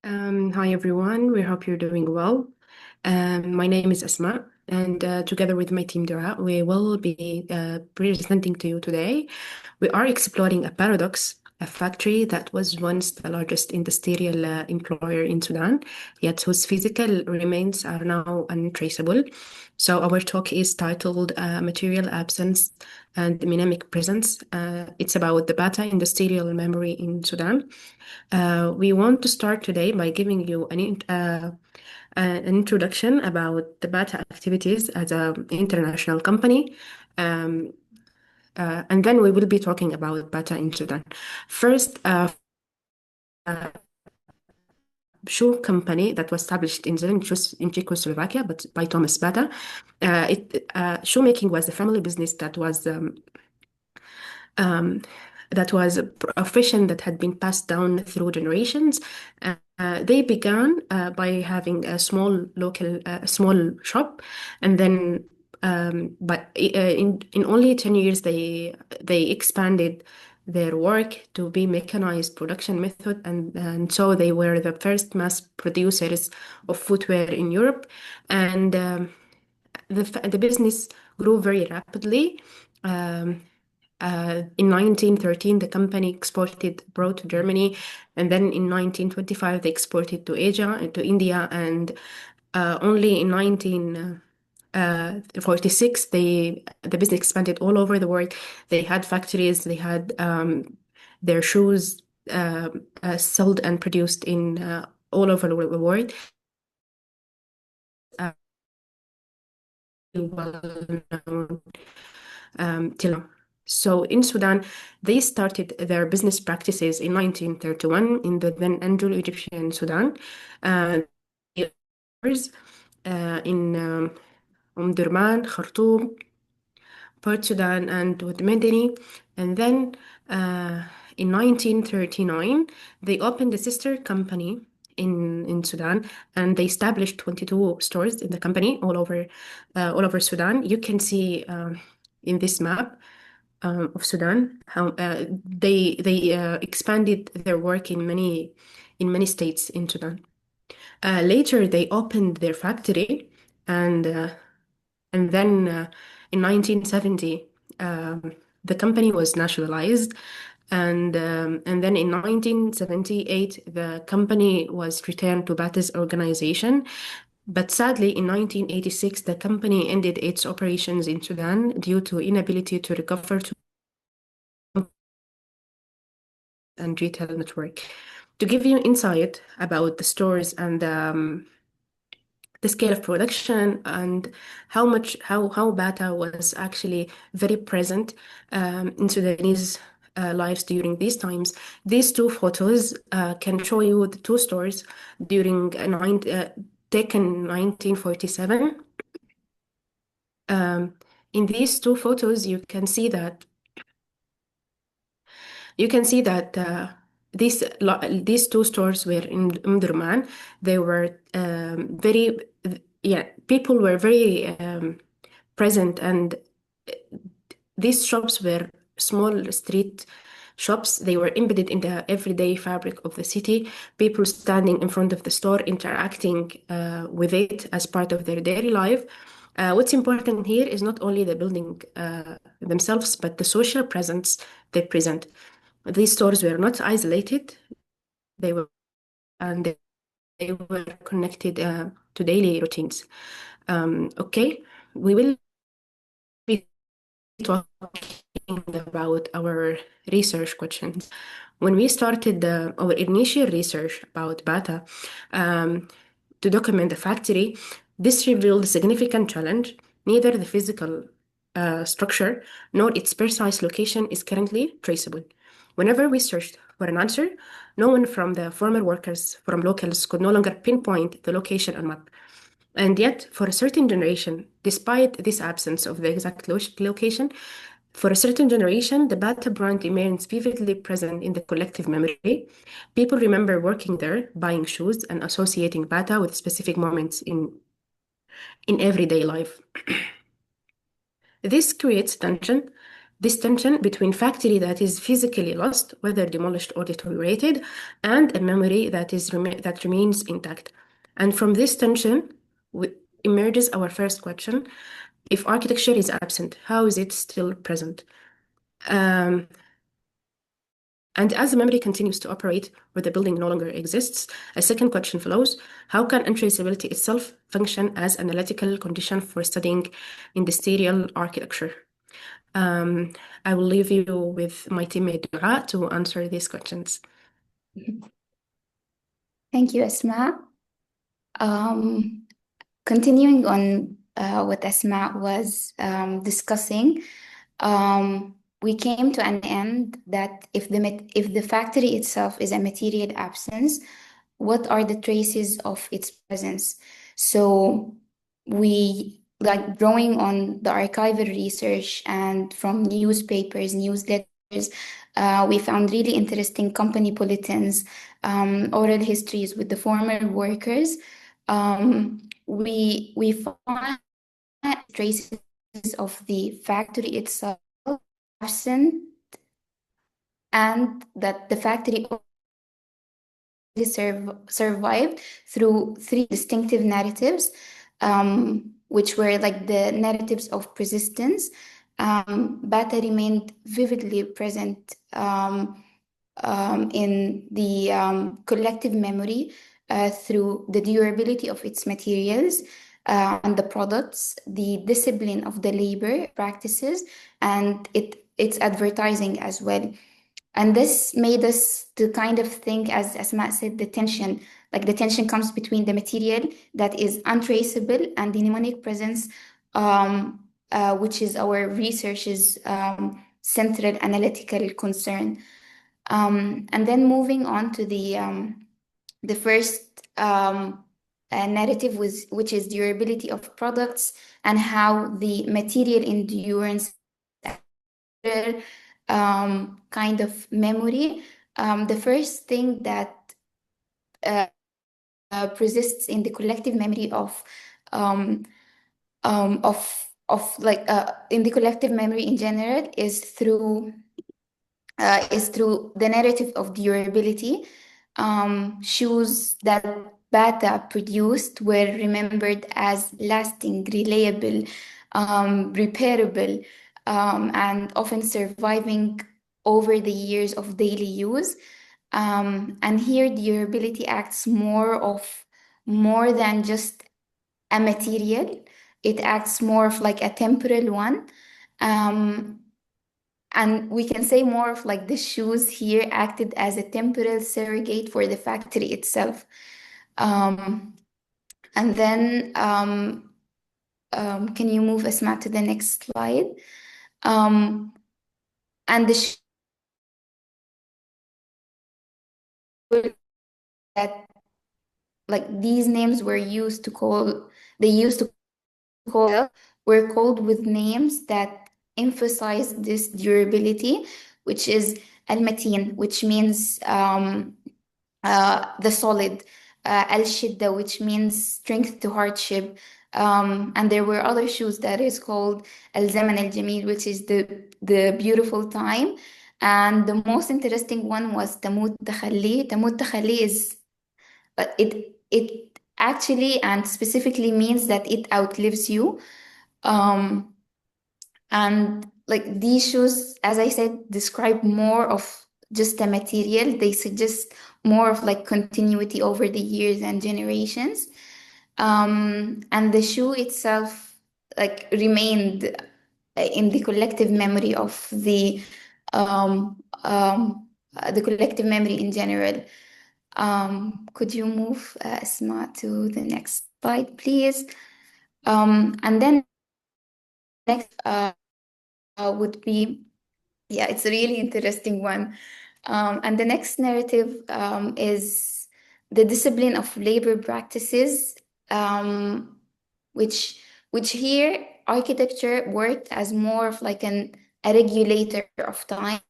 Hi everyone, we hope you're doing well. My name is Asma, and together with my team Duaa, we will be presenting to you today. We are exploring a paradox, a factory that was once the largest industrial employer in Sudan, yet whose physical remains are now untraceable. So our talk is titled Material Absence and Mnemonic Presence. It's about the Bata industrial memory in Sudan. We want to start today by giving you an introduction about the Bata activities as an international company. Um, and then we will be talking about Bata in Sudan. First, a shoe company that was established in Zelen, in Czechoslovakia, but by Thomas Bata. Shoemaking was a family business um, that was a profession that had been passed down through generations. They began by having a small local, small shop, and then, but in only 10 years, they expanded their work to be mechanized production method, and so they were the first mass producers of footwear in Europe, and the business grew very rapidly. Um, in 1913, the company exported abroad to Germany, and then in 1925, they exported to Asia and to India, and only in 1946, the business expanded all over the world. They had factories, they had their shoes sold and produced in all over the world. Well known till now. So in Sudan, they started their business practices in 1931 in the then Anglo-Egyptian Sudan. Uh, in Durman, Khartoum, Port Sudan, and with Medini. And then in 1939, they opened a sister company in Sudan, and they established 22 stores in the company all over Sudan. You can see in this map of Sudan how they expanded their work in many states in Sudan. Later, they opened their factory, and uh, and then in 1970, the company was nationalized. And then in 1978, the company was returned to Bata's organization. But sadly, in 1986, the company ended its operations in Sudan due to inability to recover to and retail network. To give you insight about the stores and the scale of production and how Bata was actually very present in Sudanese lives during these times. These two photos can show you the two stores during taken 1947. Um, in these two photos, you can see that these two stores were in Umdurman. They were very, yeah, people were very present, and these shops were small street shops. They were embedded in the everyday fabric of the city. People standing in front of the store, interacting with it as part of their daily life. What's important here is not only the building themselves, but the social presence they present. These stores were not isolated. They were and they were connected to daily routines. Okay, we will be talking about our research questions. When we started our initial research about Bata to document the factory, this revealed a significant challenge. Neither the physical structure nor its precise location is currently traceable. Whenever we searched for an answer, no one from the former workers, from locals, could no longer pinpoint the location on map. And yet, for a certain generation, despite this absence of the exact location, for a certain generation, the Bata brand remains vividly present in the collective memory. People remember working there, buying shoes, and associating Bata with specific moments in everyday life. This creates tension. this tension between factory that is physically lost, whether demolished or deteriorated, and a memory that remains intact. And from this tension emerges our first question: if architecture is absent, how is it still present? Um, and as the memory continues to operate where the building no longer exists, a second question follows: how can untraceability itself function as an analytical condition for studying industrial architecture? Um, I will leave you with my teammate Duaa to answer these questions. Thank you, Asma. Um, Continuing on what Asma was discussing, we came to an end that if the factory itself is a material absence, what are the traces of its presence? So we like drawing on the archival research and from newspapers, newsletters, we found really interesting company bulletins, oral histories with the former workers. We find traces of the factory itself absent, and that the factory survived through three distinctive narratives, which were like the narratives of persistence. Bata remained vividly present in the collective memory through the durability of its materials and the products, the discipline of the labor practices, and its advertising as well. And this made us to kind of think, as Matt said, the tension, like the tension comes between the material that is untraceable and the mnemonic presence, which is our research's central analytical concern. And then moving on to the first narrative, which is durability of products and how the material endurance kind of memory. The first thing that persists in the collective memory um, in the collective memory in general is through the narrative of durability. Shoes that Bata produced were remembered as lasting, reliable, repairable, and often surviving over the years of daily use. And here, durability acts more than just a material. It acts more of like a temporal one. And we can say more of like the shoes here acted as a temporal surrogate for the factory itself. And then, can you move Asma to the next slide? And the shoes that like these names were used to call, they used to call, were called with names that emphasize this durability, which is al-matin, which means the solid, al-shidda, which means strength to hardship. And there were other shoes that is called al-zaman al-jamil, which is the beautiful time. And the most interesting one was tamut takhalli. Tamut takhalli is it actually and specifically means that it outlives you. Um, and like these shoes, as I said, describe more of just a material. They suggest more of like continuity over the years and generations. And the shoe itself like remained in the collective memory of the collective memory in general. Could you move Asma to the next slide, please? And then next would be, yeah, it's a really interesting one. And the next narrative is the discipline of labor practices, um, which which here architecture worked as more of like a regulator of time,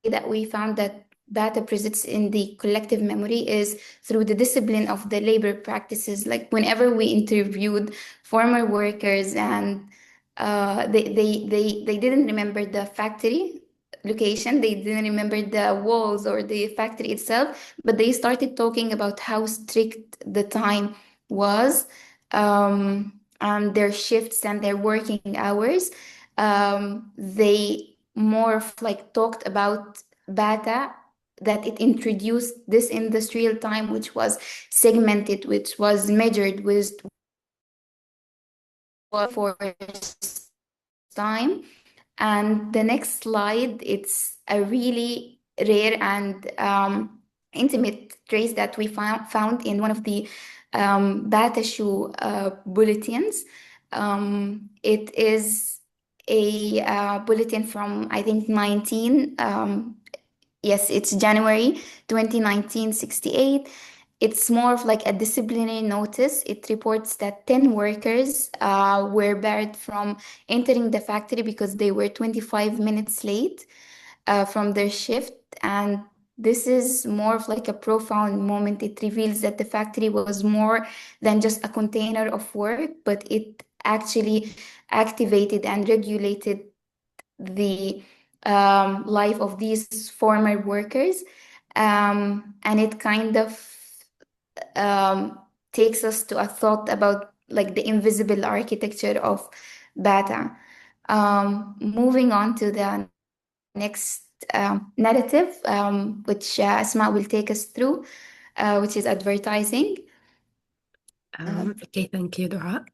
that we found that data presents in the collective memory is through the discipline of the labor practices. Like whenever we interviewed former workers and they didn't remember the factory location. They didn't remember the walls or the factory itself, but they started talking about how strict the time was, and their shifts and their working hours. They more of like talked about Bata, that it introduced this industrial time, which was segmented, which was measured with for time. And the next slide, it's a really rare and intimate trace that we found in one of the Bata shoe bulletins. It is a bulletin from, I think, yes, it's January 2019, 68. It's more of like a disciplinary notice. It reports that 10 workers were barred from entering the factory because they were 25 minutes late from their shift. And this is more of like a profound moment. It reveals that the factory was more than just a container of work, but it actually activated and regulated the life of these former workers. And it kind of um, takes us to a thought about like the invisible architecture of Bata. Moving on to the next narrative, which Asma will take us through, which is advertising. Okay, thank you, Dua.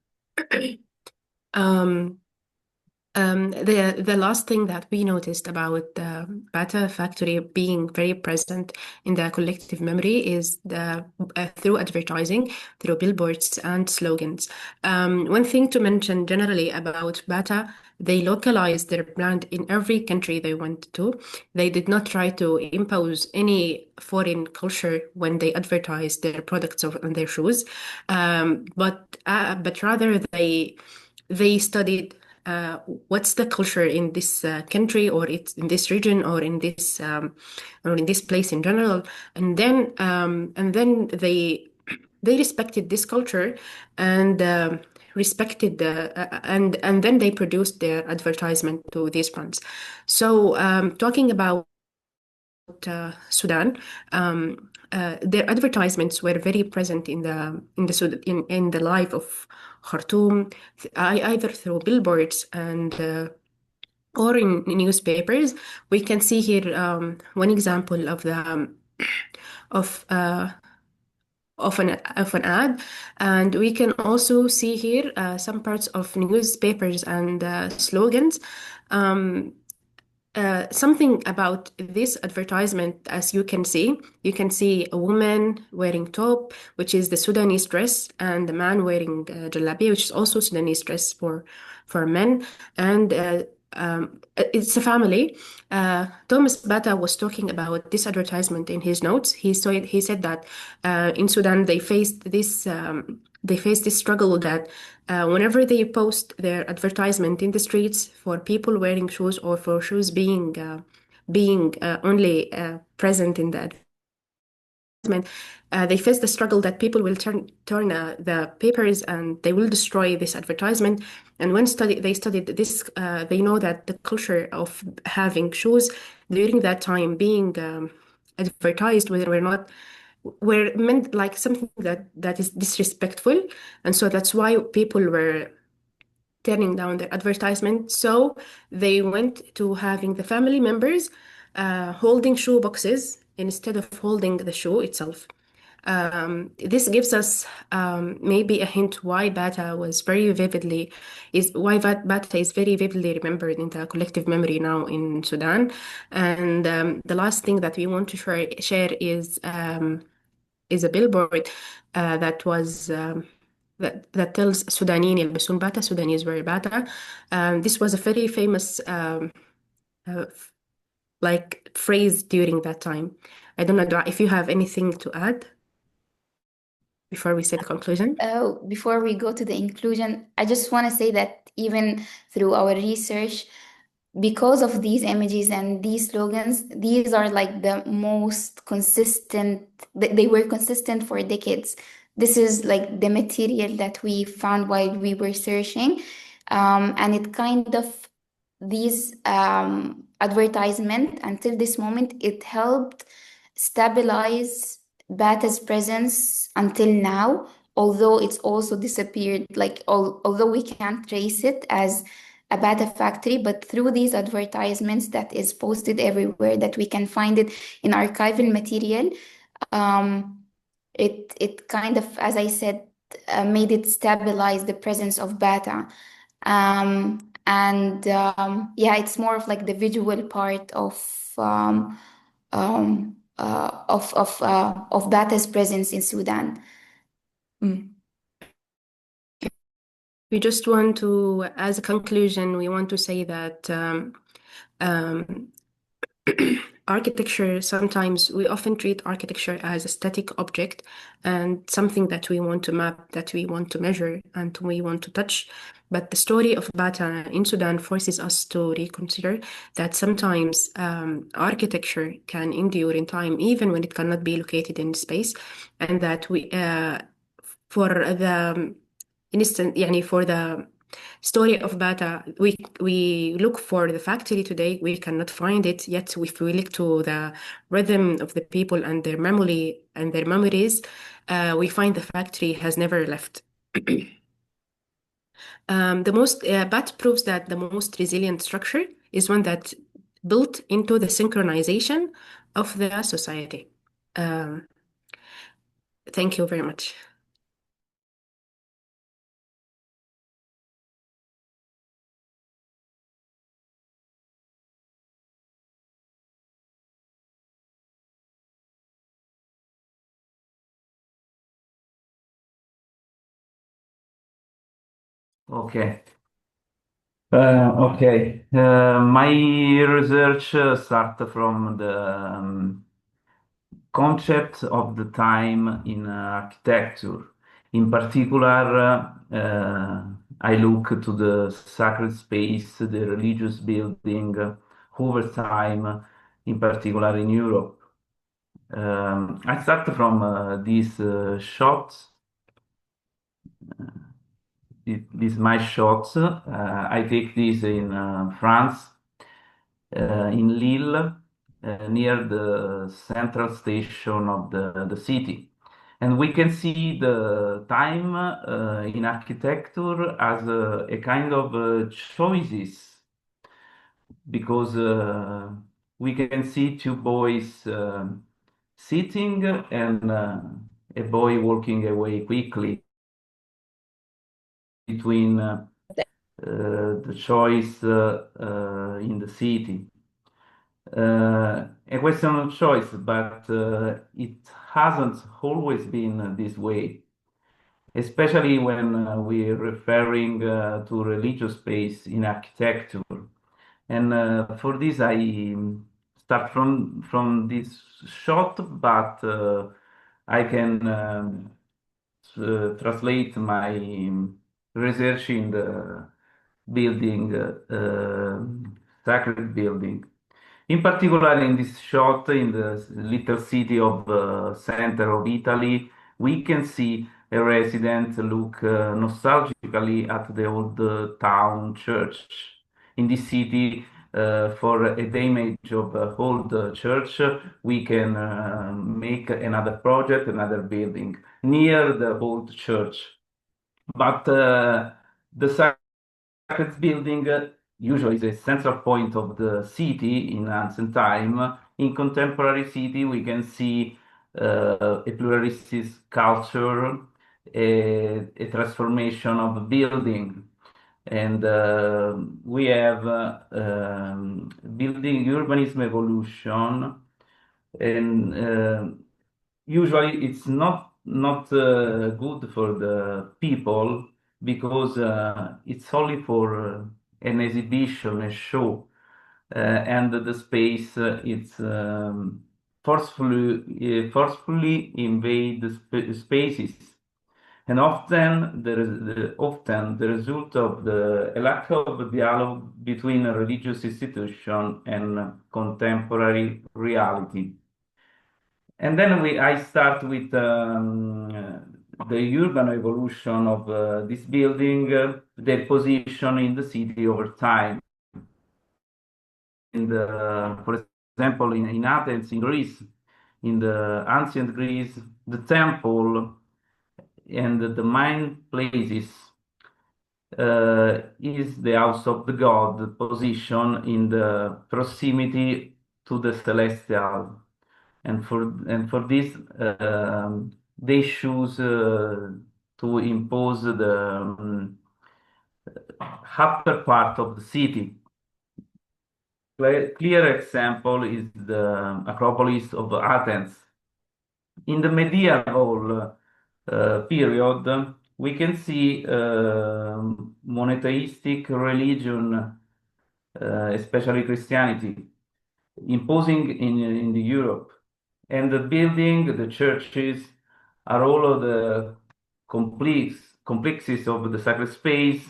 Um, the last thing that we noticed about the Bata factory being very present in the collective memory is the through advertising, through billboards and slogans. One thing to mention generally about Bata, they localized their brand in every country they went to. They did not try to impose any foreign culture when they advertised their products and their shoes, but rather they studied what's the culture in this country, or it's in this region, or in this place in general, and then they respected this culture and respected and then they produced their advertisement to these brands. So talking about Sudan, their advertisements were very present in the life of Khartoum, either through billboards and or in newspapers. We can see here one example of the of of an ad, and we can also see here some parts of newspapers and slogans. Um, Something about this advertisement, as you can see a woman wearing top, which is the Sudanese dress, and a man wearing jalabi, which is also Sudanese dress for men, and it's a family. Thomas Bata was talking about this advertisement in his notes. He said that in Sudan they faced this struggle that whenever they post their advertisement in the streets for people wearing shoes, or for shoes being only present in the advertisement, they face the struggle that people will turn the papers and they will destroy this advertisement. And when they studied this, they know that the culture of having shoes during that time being advertised were meant like something that is disrespectful, and so that's why people were turning down their advertisement. So they went to having the family members holding shoe boxes instead of holding the shoe itself. This gives us maybe a hint why Bata is very vividly remembered in the collective memory now in Sudan. And the last thing that we want to share is a billboard that was that tells Sudanين يلبسون باتا, Sudanese wear bata. This was a very famous uh, like phrase during that time. I don't know, Dua, if you have anything to add before we say the conclusion. Oh, before we go to the inclusion, I just want to say that even through our research, because of these images and these slogans, these are like the most consistent, they were consistent for decades. This is like the material that we found while we were searching. And it kind of these advertisement until this moment it helped stabilize Bata's presence until now, although it's also disappeared, like although we can't trace it as a Bata factory, but through these advertisements that is posted everywhere, that we can find it in archival material, um, it kind of, as I said, made it stabilize the presence of Bata. And yeah, it's more of like the visual part of Bata's presence in Sudan. Mm. We just want to, as a conclusion, we want to say that um, architecture, sometimes we often treat architecture as a static object and something that we want to map, that we want to measure, and we want to touch. But the story of Bata in Sudan forces us to reconsider that sometimes architecture can endure in time, even when it cannot be located in space, and that for the for the story of Bata, we look for the factory today. We cannot find it yet. If we look to the rhythm of the people and their memory and their memories, we find the factory has never left. The most Bat proves that the most resilient structure is one that built into the synchronization of the society. Um, thank you very much. Okay. Okay. My research start from the concept of the time in architecture. In particular, I look to the sacred space, the religious building over time, in particular in Europe. I start from these shots. These my shots. I take this in France, in Lille, near the central station of the city. And we can see the time in architecture as a kind of choices, because we can see two boys sitting and a boy walking away quickly between the choice in the city. A question of choice, but it hasn't always been this way, especially when we're referring to religious space in architecture. And for this, I start from this shot, but I can translate my research in the building, sacred building. In particular, in this shot, in the little city of center of Italy, we can see a resident look nostalgically at the old town church. In this city, for the image of the old church, we can make another project, another building near the old church. But the sacred building usually is a central point of the city in ancient time. In contemporary city, we can see a pluralistic culture, a transformation of the building. And we have building urbanism evolution, and usually it's not good for the people, because it's only for an exhibition, a show, and the space it's forcefully invade the spaces, and often the result of a lack of dialogue between a religious institution and contemporary reality. And then I start with the urban evolution of this building, their position in the city over time. For example, in Athens, in Greece, in the ancient Greece, the temple and the main places is the house of the god position in the proximity to the celestial. And for this, they choose to impose the upper part of the city. Clear example is the Acropolis of Athens. In the medieval period, we can see monotheistic religion, especially Christianity, imposing in the Europe. And the building, the churches, are all of the complexes of the sacred space,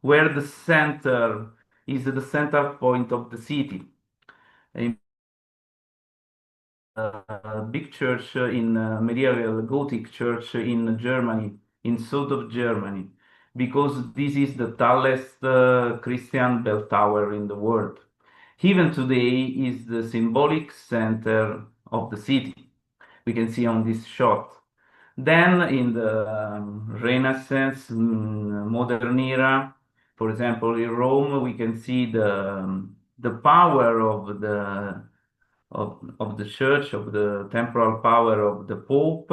where the center is the center point of the city. Big church in medieval Gothic church in Germany, in south of Germany, because this is the tallest Christian bell tower in the world. Even today is the symbolic center of the city. We can see on this shot. Then in the Renaissance, modern era, for example, in Rome, we can see the power of the church, of the temporal power of the Pope.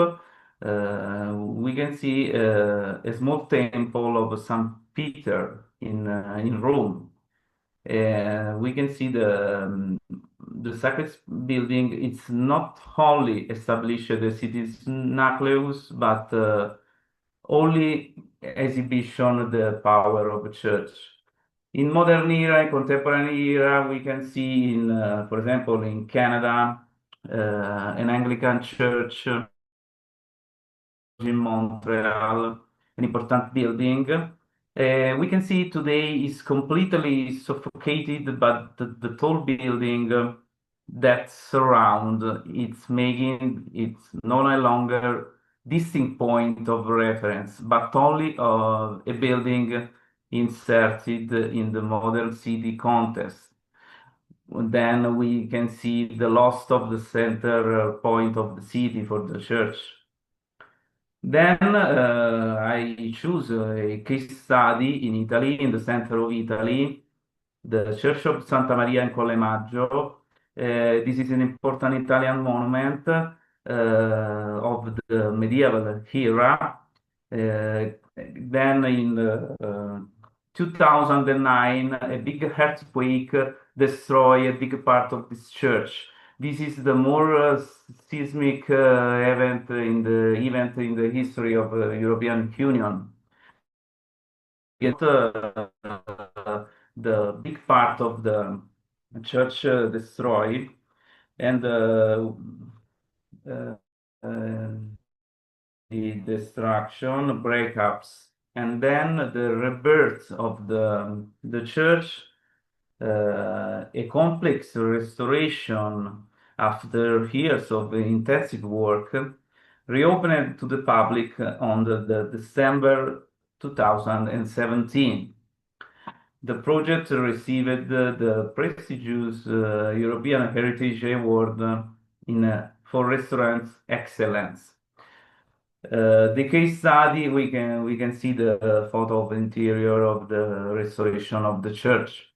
We can see a small temple of Saint Peter in Rome. We can see the sacred building. It's not only established the city's nucleus, but only exhibition the power of the church. In modern era, in contemporary era, we can see for example, in Canada, an Anglican church in Montreal, an important building. We can see today is completely suffocated, but the tall building that surround it's making it's no longer distinct point of reference, but only a building inserted in the modern city context. Then we can see the loss of the center point of the city for the church. Then I choose a case study in Italy, in the center of Italy, the Church of Santa Maria in Colle Maggio. This is an important Italian monument of the medieval era. Then in 2009, a big earthquake destroyed a big part of this church. This is the more seismic event in the history of the European Union. Get the big part of the church destroyed, and uh, the destruction, breakups, and then the rebirth of the church, a complex restoration after years of intensive work, reopened to the public on the December 2017. The project received the prestigious European Heritage Award for restaurant excellence. The case study, we can see the photo of the interior of the restoration of the church.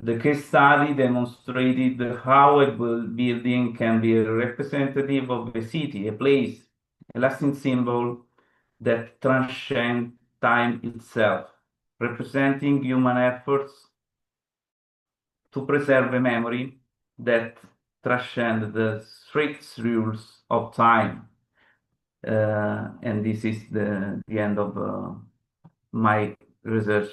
The case study demonstrated how a building can be a representative of a city, a place, a lasting symbol that transcends time itself, representing human efforts to preserve a memory that transcends the strict rules of time. And this is the end of my research.